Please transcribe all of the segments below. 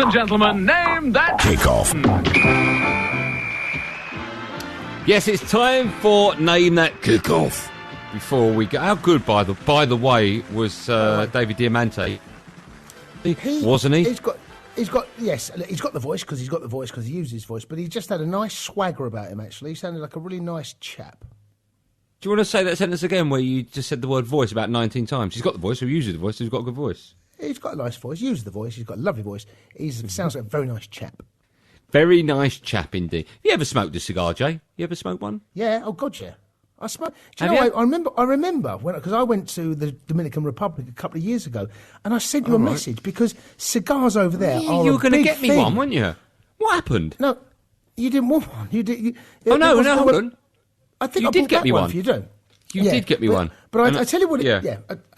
and gentlemen, name that Kickoff. Yes, it's time for Name That Kickoff. Before we go, how good, by the way, was David Diamante? Wasn't he? He's got the voice because he uses his voice, but he just had a nice swagger about him, actually. He sounded like a really nice chap. Do you want to say that sentence again where you just said the word voice about 19 times? He's got the voice, who uses the voice, he's got a good voice. He's got a nice voice, uses the voice, he's got a lovely voice. He sounds like a very nice chap. Very nice chap indeed. Have you ever smoked a cigar, Jay? You ever smoked one? Yeah, oh God, yeah. I smoke. Do you know? I remember because I went to the Dominican Republic a couple of years ago, and I sent you a message because cigars over there are you were going to get thing. me one, weren't you? What happened? No, you didn't want one. You did. Hold on. I think you I did get me one. For you, don't? You did get me one. But I tell you what. I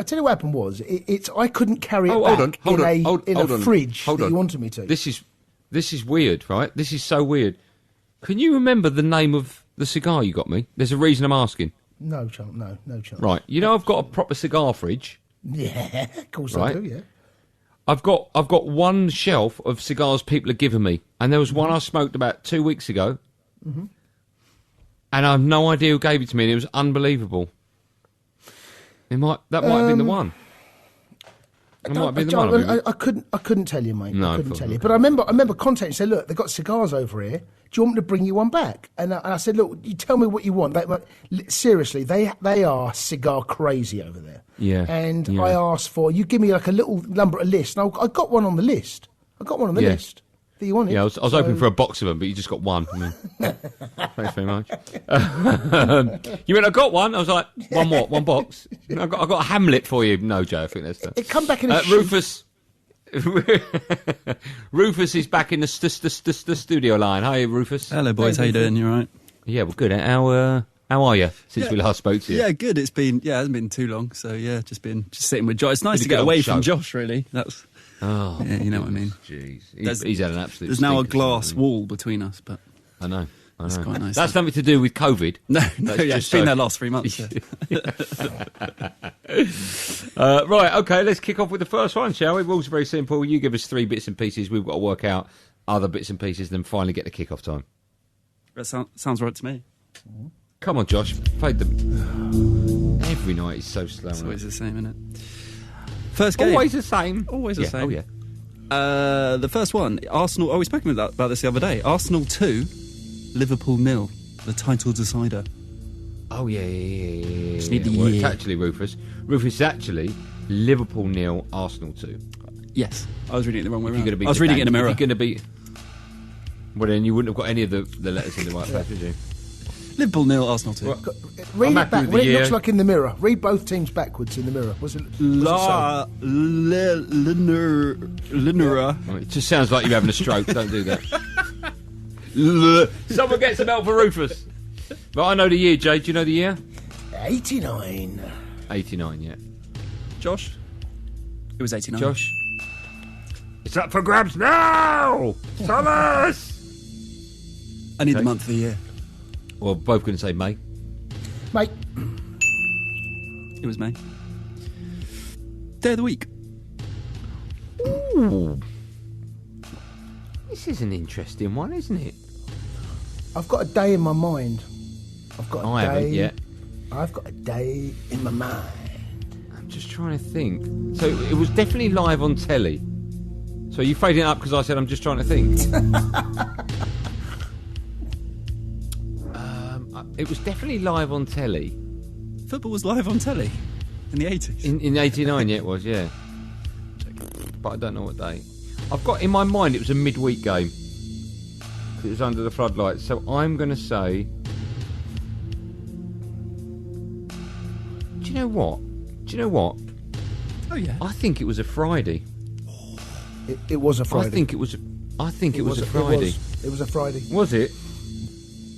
tell you what happened was I couldn't carry it back in a fridge that you wanted me to. This is weird, right? This is so weird. Can you remember the name of the cigar you got me? There's a reason I'm asking. No chance. No chance. Right. You know I've got a proper cigar fridge. Yeah, of course I do. Yeah. I've got one shelf of cigars people have given me, and there was one I smoked about 2 weeks ago, and I have no idea who gave it to me, and it was unbelievable. That might have been the one. It might have been the one. I couldn't tell you, mate. No, I couldn't tell you. But I remember contacting and said, look, they've got cigars over here. Do you want me to bring you one back? And I said, look, you tell me what you want. Seriously, they are cigar crazy over there. Yeah. And I asked you give me like a little number, a list. And I got one on the list. List that you wanted. Yeah, I was hoping for a box of them, but you just got one. I mean, thanks very much. You mean I got one? I was like, one more, one box. I got a Hamlet for you. No, Joe, I think that's the... It come back in a Rufus. Rufus is back in the studio line. Hi, Rufus. Hello, boys. How you doing? You all right? Yeah, well, good. How are you since we last spoke to you? Yeah, good. It hasn't been too long. So yeah, just sitting with Josh. It's nice to get away from Josh. Really, that's. Oh, yeah, you know what I mean. Jeez, he's had an absolute. There's now a glass wall between us, but I know. It's quite nice. That's nothing to do with COVID. No, it's been there last 3 months. Right, okay, let's kick off with the first one, shall we? Rules are very simple. You give us 3 bits and pieces. We've got to work out other bits and pieces, then finally get the kick-off time. That sounds right to me. Come on, Josh. Played them every night. It's so slow. It's always the same, isn't it? First game. Always the same. Always the same. Oh, yeah. The first one, Arsenal. We spoke about this the other day. Arsenal 2, Liverpool 0. The title decider. Oh, yeah. It's actually, Rufus, it's actually Liverpool 0, Arsenal 2. Yes. I was reading it the wrong way around. I was reading it in a mirror. If you're going to be... Well, then you wouldn't have got any of the letters in the right place, would you? Liverpool 0, Arsenal 2. Well, read it back. What it looks like in the mirror. Read both teams backwards in the mirror. It just sounds like you're having a stroke. Don't do that. Someone get some help for Rufus. But I know the year, Jay. Do you know the year? 89. 89, yeah. Josh? It was 89. Josh? It's up for grabs now! Thomas! I need the month of the year. Well, both going to say May. Mate. It was May. Day of the week. Ooh. This is an interesting one, isn't it? I've got a day in my mind. I've got a day in my mind. I'm just trying to think. So it was definitely live on telly. So you fading it up because I said I'm just trying to think. It was definitely live on telly. Football was live on telly in the 80s. In 89, yeah, it was, yeah. But I don't know what day. I've got in my mind it was a midweek game. It was under the floodlights. So I'm going to say... Do you know what? Oh, yeah. I think it was a Friday. It was a Friday. I think it was a Friday. It was a Friday. Was it?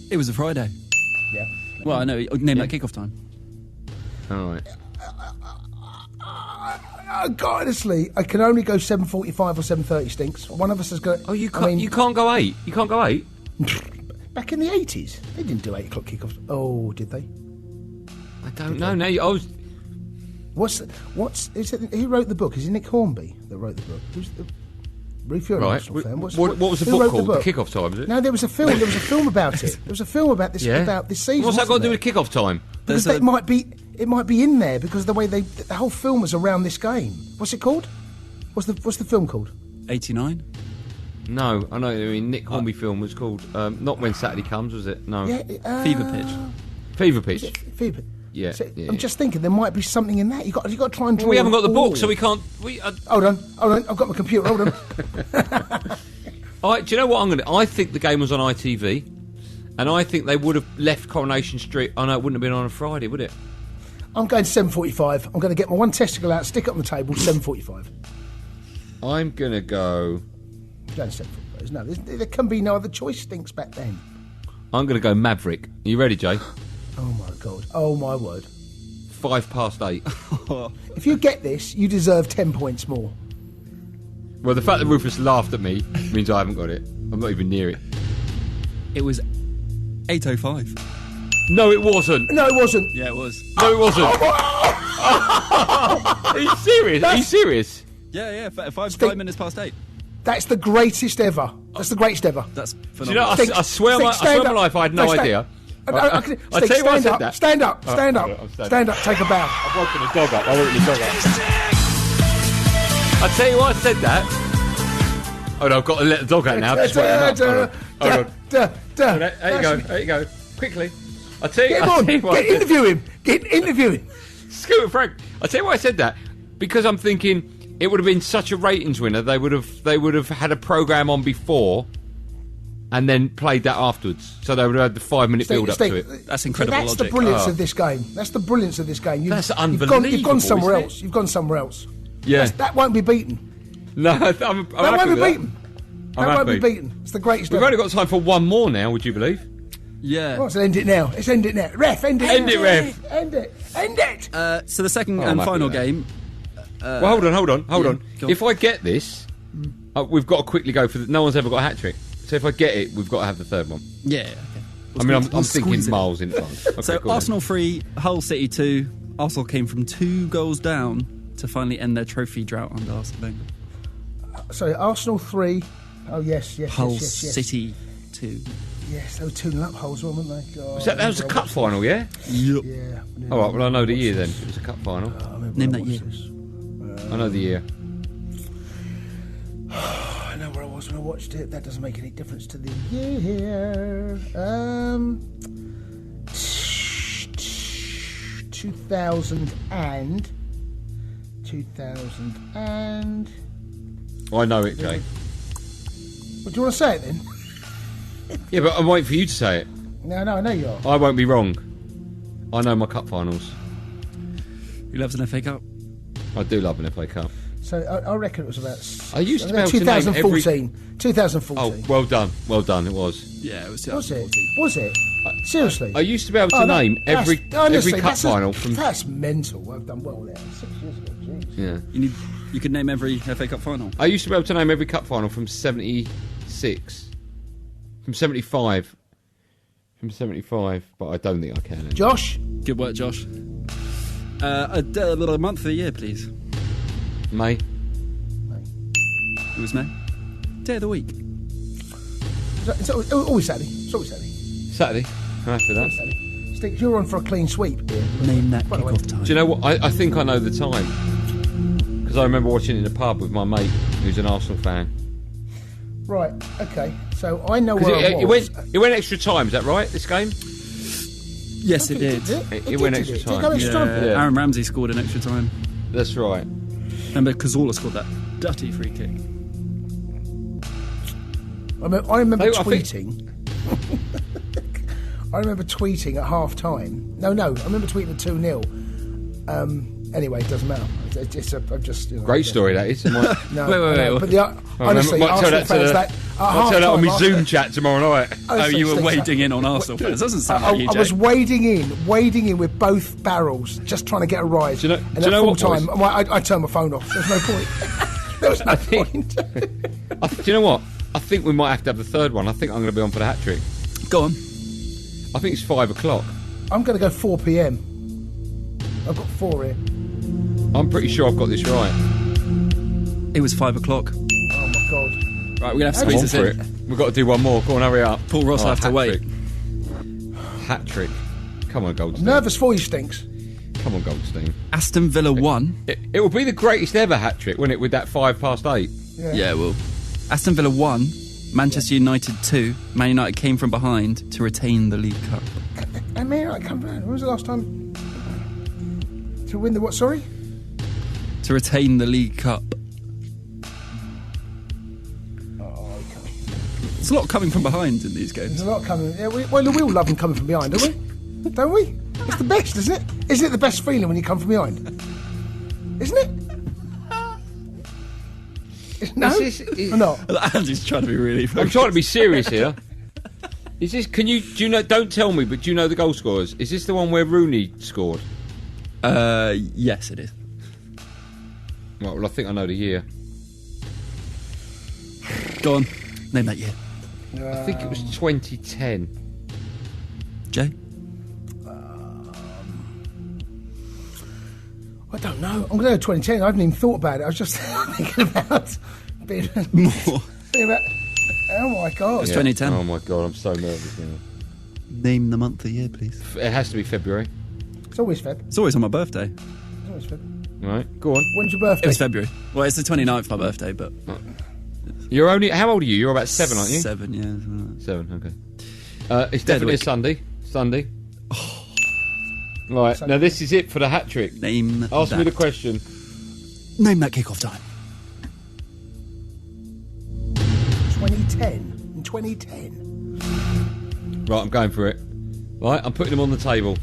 It was a Friday. Yeah. Well, I know. Name that kickoff time. All right. Honestly, I can only go 7:45 or 7:30. Stinks. One of us has got. Oh, you can't. You can't go 8. You can't go 8. Back in the 80s, they didn't do 8 o'clock kickoffs. Oh, did they? I don't know. No, I was. What's? Is it? Who wrote the book? Is it Nick Hornby that wrote the book? Ruth, you're an Right. Arsenal fan. What was the who book wrote called? The book? The Kick-Off Time, is it? No, there was a film. There was a film about it. There was a film about this Yeah. season. What's that got to do wasn't with Kick-Off Time? Because it might be in there because of the way the whole film was around this game. What's it called? What's the film called? 89? No, I know. I mean, Nick Hornby film was called not When Saturday Comes, was it? No. Yeah, Fever Pitch. Fever Pitch. Fever. Yeah, So, yeah, I'm just thinking there might be something in that. You got to try and draw. We haven't got the book, all. so we can't. Hold on. I've got my computer. Hold on. Do you know what I'm going to? I think the game was on ITV, and I think they would have left Coronation Street. Oh no, it wouldn't have been on a Friday, would it? I'm going 7:45. I'm going to get my one testicle out, stick it on the table. 7:45. I'm going to go. Going 7:45. No, there can be no other choice. Stinks back then. I'm going to go Maverick. Are you ready, Jay? Oh my God. Oh my word. 8:05. If you get this, you deserve 10 points more. Well, the fact that Rufus laughed at me means I haven't got it. I'm not even near it. It was 8:05. No, it wasn't. No, it wasn't. Yeah, it was. No, it wasn't. Are you serious? Are you serious? Yeah, 5 minutes past 8. That's the greatest ever. That's the greatest ever. That's Do you know, phenomenal. I swear my life I had no idea. I tell you why I said that. Stand up. Stand up. I'm standing. Stand up. Take a bow. I've woken the dog up. I woke the dog up. I tell you why I said that. Oh no, I've got to let the dog out now. Just wait him up. Hold on. There you go. Quickly. I tell you. Get him on. Interview him. Interview him. Scooter Frank. I tell you why I said that because I'm thinking it would have been such a ratings winner. They would have had a programme on before. And then played that afterwards, so they would have had the 5-minute build up to it. That's incredible That's logic. the brilliance of this game. That's the brilliance of this game. That's unbelievable. You've gone somewhere isn't it? else. You've gone somewhere else. Yeah, That won't be beaten. no, I'm That happy won't be with beaten. That won't be beaten. It's the greatest. We've ever. only got time for one more now. Would you believe? Yeah. Oh, let's end it now. Let's end it now. Ref, end it. End it, ref. End it. End it. So the second I'm and happy final with that. game. Well, hold on. Go on. If I get this, we've got to quickly go for the. No one's ever got a hat trick. So if I get it, we've got to have the third one. Yeah. Okay. I mean, I'm We'll thinking squeeze it. miles in advance. Okay, So go on. Arsenal 3, Hull City 2. Arsenal came from 2 goals down to finally end their trophy drought under Arsene Wenger. Sorry, Arsenal 3. Oh, yes. Hull yes. City 2. Yes, they were 2-0 up Hulls, weren't they? God, That was a cup final, yeah? Yep. Yeah. All right, well, I know the year then. It was a cup final. Name that year. I know the year. I know where I was when I watched it. That doesn't make any difference to the year. 2000 and. I know it, Jay. Well, do you want to say it then? Yeah, but I'm waiting for you to say it. No, I know you are. I won't be wrong. I know my cup finals. Who loves an FA Cup? I do love an FA Cup. So I reckon it was about. I used to be able to name 2014. 2014. Oh, well done. Well done, it was. Yeah, it was Was it? 2014. Was it? Seriously? I used to be able to name every cup final from... That's mental. I've done well there. 6 years ago. Jeez. Yeah. You could name every FA Cup final. I used to be able to name every cup final from 76. From 75. From 75, but I don't think I can anymore. Josh? Good work, Josh. A little month of the year, please. May. It was May. Day of the week. It's always Saturday. It's always Saturday. Saturday. I'm happy with that. Saturday. Sticks, you're on for a clean sweep here. Name that By the way. kick-off time. Do you know what? I think I know the time. Because I remember watching it in the pub with my mate, who's an Arsenal fan. Right, okay. So I know where I It was. went extra time, is that right, this game? Yes, it did. It went extra Did it time. go extra time? Yeah. Aaron Ramsey scored an extra time. That's right. Remember, Cazorla scored that dirty free kick. I remember I think- tweeting. I remember tweeting at half time. No, I remember tweeting at 2-0. Anyway, it doesn't matter. I'm just. Great story, that is. No, Wait. But honestly, might tell Arsenal that to fans the- that I'll tell that on my Zoom chat tomorrow night. Oh, you were wading in on Arsenal fans. Doesn't sound like you, I Jay. was wading in with both barrels, just trying to get a rise. Do you know- and do you at know full what, time, boys? I turned my phone off. There's no point. There was no point. Do you know what? I think we might have to have the third one. I think I'm going to be on for the hat trick. Go on. I think it's 5 o'clock. I'm going to go 4 p.m. I've got 4 here. I'm pretty sure I've got this right. It was 5 o'clock. Oh my god. Right, we're going to have to I'm squeeze on this for in. it. We've got to do one more. Go on, hurry up. Paul Ross will have to wait. Hat trick. Come on, Goldstein. Nervous for you, Stinks. Come on, Goldstein. Aston Villa 1. It will be the greatest ever hat trick, wouldn't it, with that 8:05? Yeah, well. Aston Villa 1, Manchester United 2. Man United came from behind to retain the League Cup. I mean, I come round. When was the last time to win the what? Sorry. To retain the League Cup. It's a lot coming from behind in these games. There's a lot coming. Yeah, we all love them coming from behind, don't we? Don't we? It's the best, isn't it? Isn't it the best feeling when you come from behind? Isn't it? No, or not? Andy's trying to be really focused. I'm trying to be serious here. Is this? Do you know? Don't tell me, but do you know the goal scorers? Is this the one where Rooney scored? Yes, it is. Right, well, I think I know the year. Go on, name that year. I think it was 2010. Jay? I don't know. I'm going to go 2010. I haven't even thought about it. I was just thinking about being More. Oh my god! It's 2010. Oh my god, I'm so nervous now. Name the month of year, please. It has to be February. It's always Feb. It's always on my birthday. It's always Feb. Right, go on. When's your birthday? It was February. Well, it's the 29th, my birthday, but... You're only... How old are you? You're about 7, aren't you? 7, yeah. Something like 7, okay. It's definitely a Sunday. Sunday. Right, Sunday. now this is it for the hat trick. that. Name Ask that. me the question. Name that kick-off time. 2010. In 2010. Right, I'm going for it. Right, I'm putting them on the table.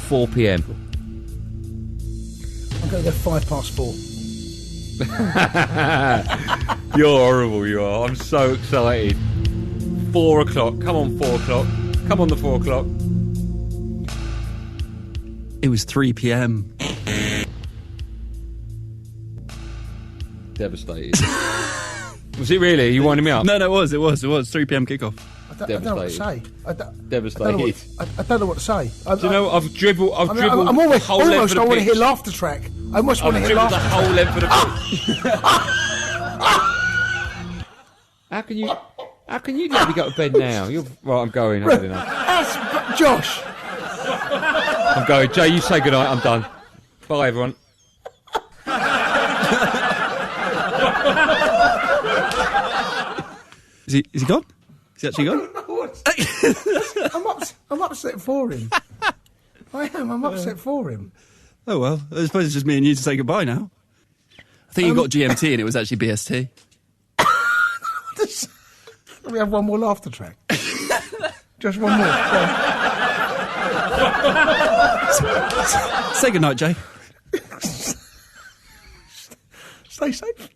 4 p.m. I'm going to go 4:05. You're horrible, you are. I'm so excited. 4 o'clock. Come on, 4 o'clock. Come on, the 4 o'clock. It was 3 p.m. Devastated. Was it really? Are you winding me up? No, it was 3 p.m. kickoff. I don't know what to say. Devastated. I don't know what to say. Do you know, I've dribbled I'm the whole length of the I want to pitch. hear laughter track. I almost want to I've hear dribbled the laughter whole track. length of the pitch. How can you let me go to bed now? Right, I'm going. I've had enough. That's Josh. I'm going. Jay, you say goodnight. I'm done. Bye, everyone. Is he gone? Is he actually gone? I'm upset for him. I am. I'm upset for him. Oh, well. I suppose it's just me and you to say goodbye now. I think you got GMT and it was actually BST. We have one more laughter track. Just one more. Go on. Say goodnight, Jay. Stay safe.